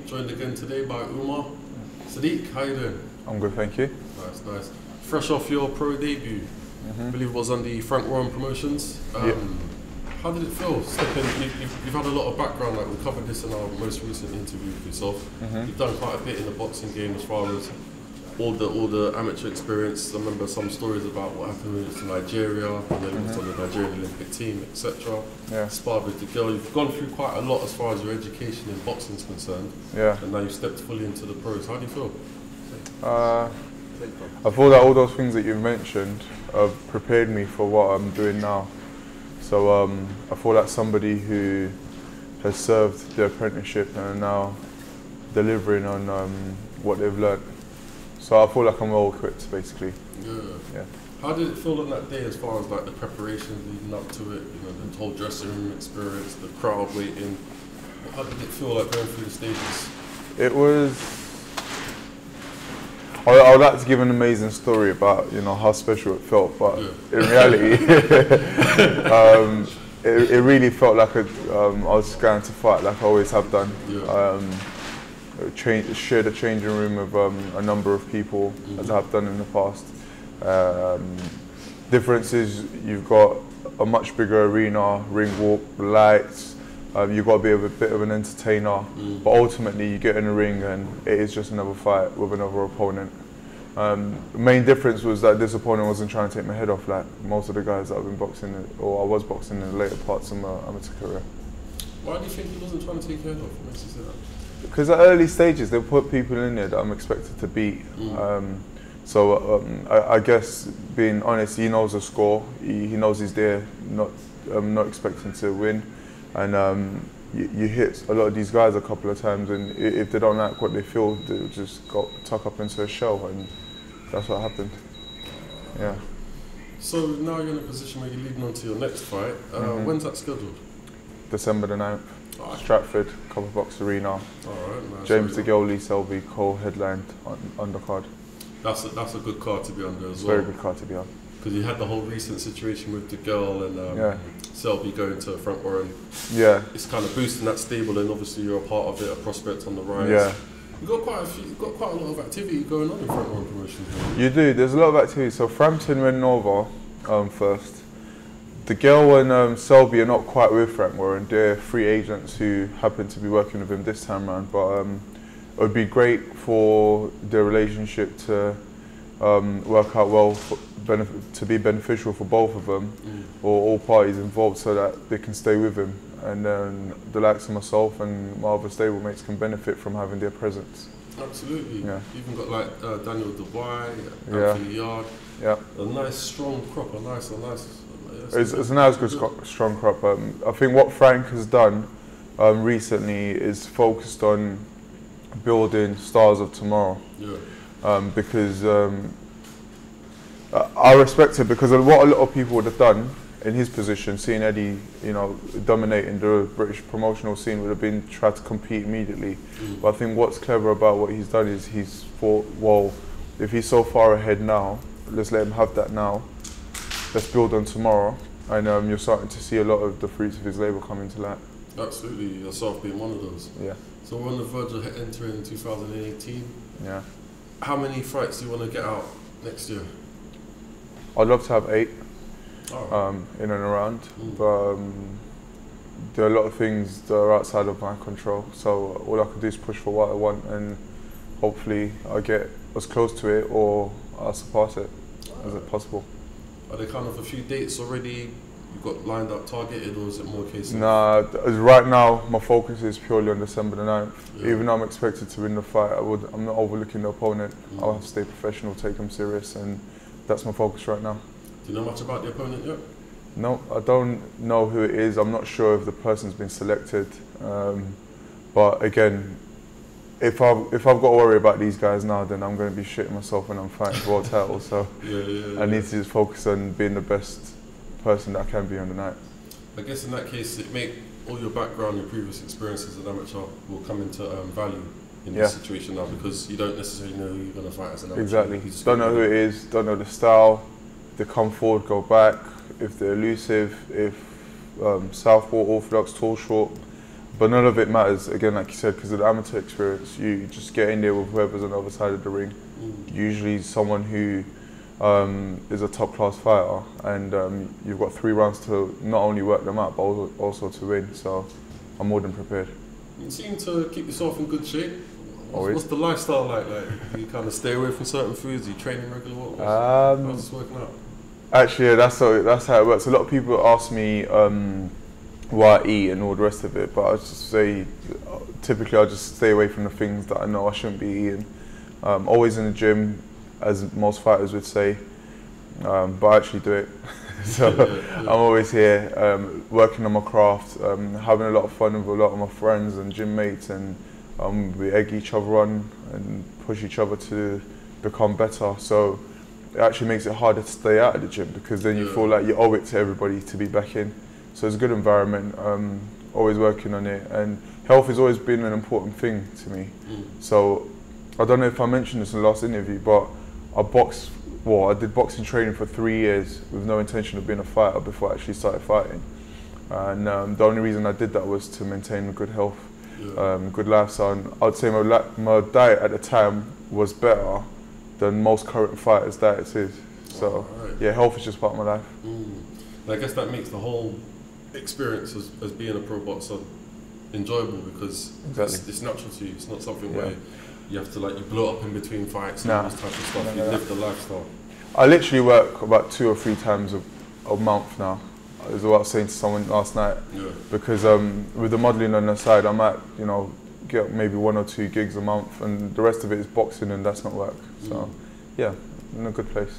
joined again today by Umar Sadiq. How you doing? I'm good, thank you. Nice, nice. Fresh off your pro debut, I believe it was on the Frank Warren Promotions. How did it feel? You've had a lot of background, like we covered this in our most recent interview with yourself. You've done quite a bit in the boxing game as far as all the amateur experience. I remember some stories about what happened when it was to Nigeria, and then it was on the Nigerian Olympic team, etc. Yeah. Sparred with Degale. You've gone through quite a lot as far as your education in boxing is concerned. Yeah. And now you've stepped fully into the pros. How do you feel? I feel that all those things that you've mentioned have prepared me for what I'm doing now. So I feel like somebody who has served their apprenticeship and are now delivering on what they've learned. So I feel like I'm well equipped, basically. Yeah. How did it feel on that day as far as like the preparations leading up to it, you know, the whole dressing room experience, the crowd waiting? How did it feel like going through the stages? It was... I would like to give an amazing story about, you know, how special it felt, but in reality, it really felt like I was going to fight like I always have done. Shared a changing room with a number of people, as I have done in the past. Difference is you've got a much bigger arena, ring walk, lights. You've got to be a bit of an entertainer, but ultimately you get in the ring and it is just another fight with another opponent. The main difference was that this opponent wasn't trying to take my head off like most of the guys that I've been boxing, or I was boxing in the later parts of my amateur career. Why do you think he wasn't trying to take your head off? What makes you say that? Because at early stages they put people in there that I'm expected to beat. I guess, being honest, he knows the score. He knows he's there, not expecting to win. And you hit a lot of these guys a couple of times, and if they don't like what they feel, they'll just go tuck up into a shell, and that's what happened. Yeah. So now you're in a position where you're leading on to your next fight. When's that scheduled? December the 9th. Stratford, Copper Box Arena. Alright, nice. James Degale, Selby, co-headlined undercard. That's a good card to be under as well. Very good card to be on. Because you had the whole recent situation with Degale and Selby going to Frank Warren. Yeah. It's kind of boosting that stable, and obviously you're a part of it, a prospect on the rise. Yeah. You've got quite a lot of activity going on in Frank Warren Promotions. You do. There's a lot of activity. So Frampton went over first. Degale and Selby are not quite with Frank Warren. They're free agents who happen to be working with him this time around. But it would be great for their relationship to work out well, to be beneficial for both of them, or all parties involved, so that they can stay with him. And then the likes of myself and my other stablemates can benefit from having their presence. Absolutely. Yeah. You even got like Daniel Dubai, Anthony Yard. Yeah. A nice strong crop, It's a nice, good, strong crop. I think what Frank has done recently is focused on building stars of tomorrow. Because I respect it, because of what a lot of people would have done in his position, seeing Eddie, you know, dominating the British promotional scene, would have been try to compete immediately. But I think what's clever about what he's done is he's thought, well, if he's so far ahead now, let's let him have that now. Let's build on tomorrow, and you're starting to see a lot of the fruits of his labour coming to light. Absolutely, yourself being one of those. Yeah. So we're on the verge of entering 2018. Yeah. How many fights do you want to get out next year? I'd love to have 8 in and around, but there are a lot of things that are outside of my control. So all I can do is push for what I want, and hopefully I get as close to it or I surpass it as possible. Are there kind of a few dates already you've got lined up, targeted, or is it more a case of... Nah, right now my focus is purely on December the 9th. Even though I'm expected to win the fight, I'm not overlooking the opponent. I'll have to stay professional, take him serious, and that's my focus right now. Do you know much about the opponent yet? No, I don't know who it is. I'm not sure if the person's been selected. But again, if I've got to worry about these guys now, then I'm going to be shitting myself when I'm fighting for world titles. So I need to just focus on being the best person that I can be on the night. I guess in that case, it make all your background, your previous experiences as an amateur will come into value in this situation now, because you don't necessarily know who you're going to fight as an amateur. Exactly. You don't know who it is, don't know the style. They come forward, go back. If they're elusive, if southpaw, orthodox, tall, short, But none of it matters, again, like you said, because of the amateur experience. You just get in there with whoever's on the other side of the ring. Usually someone who is a top class fighter, and you've got 3 rounds to not only work them out, but also to win. So I'm more than prepared. You seem to keep yourself in good shape. Always. What's the lifestyle like? You kind of stay away from certain foods? You training regularly? How's this working out? Actually, yeah, that's how it works. A lot of people ask me what I eat and all the rest of it, but I just say typically I just stay away from the things that I know I shouldn't be eating. Always in the gym, as most fighters would say, but I actually do it. So I'm always here working on my craft, having a lot of fun with a lot of my friends and gym mates, and we egg each other on and push each other to become better. So it actually makes it harder to stay out of the gym, because then you feel like you owe it to everybody to be back in. So it's a good environment, always working on it, and health has always been an important thing to me. So I don't know if I mentioned this in the last interview, but I did boxing training for 3 years with no intention of being a fighter before I actually started fighting. And the only reason I did that was to maintain good health, good lifestyle. And I'd say my diet at the time was better than most current fighters' diets is. So yeah, health is just part of my life. I guess that makes the whole experience as being a pro boxer enjoyable, because it's natural to you. It's not something where you have to you blow up in between fights and all this type of stuff. You live the lifestyle. I literally work about 2 or 3 times a month now. Is what I was saying to someone last night. Because with the modelling on the side, I might get maybe 1 or 2 gigs a month, and the rest of it is boxing, and that's not work. So yeah, in a good place.